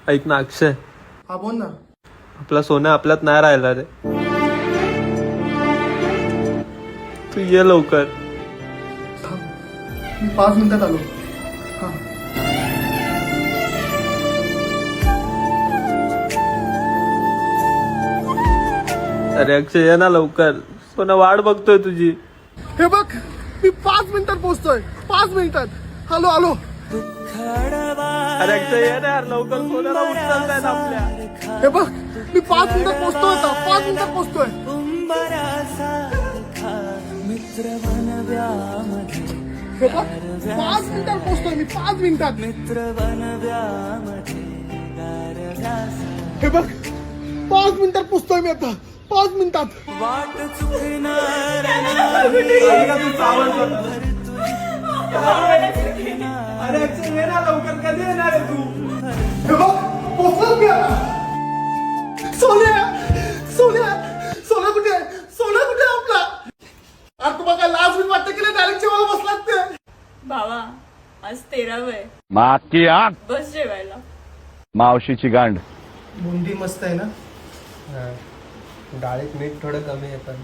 ऐक ना अक्षय, हा बोल ना. आपला सोन्या आपल्यात नाही राहिला रे. तू ये लवकर. मी 5 मिनिटात आलो. हा. अरे अक्षय ये ना लवकर, सोना वाट बघतोय तुझी. हे बघ, मी 5 मिनिटात पोहोचतोय. 5 मिनिटात. आलो आलो. अरे अक्षय ये ना यार लवकर, सोन्याला उचलतायत आपल्या. हे बघ, मी 5 मिनिटात पोहोचतोय आता. 5 मिनिटात पोहोचतोय. हे बघ, 5 मिनिटात पोहोचतोय मी. 5 मिनिटात. हे बघ, 5 मिनिटात पोहोचतोय मी आता. 5 मिनिटात. अरे अक्षय ये ना लवकर, कधी येणार आहे तू? हे बघ, पोहोचलो मी आता. सोन्या सोन्या सोन्या कुठे आहे? सोन्या कुठे आहे आपला? अरे तुम्हाला काय लाज बीज वाटतं की नाही? डायरेक्ट जेवायला बसलात ते. बाबा आज 13 आहे. मागची आग बस जेवायला. मावशीची गांड. बुंदी मस्त आहे ना. डाळीत मीठ थोडं कमी आहे पण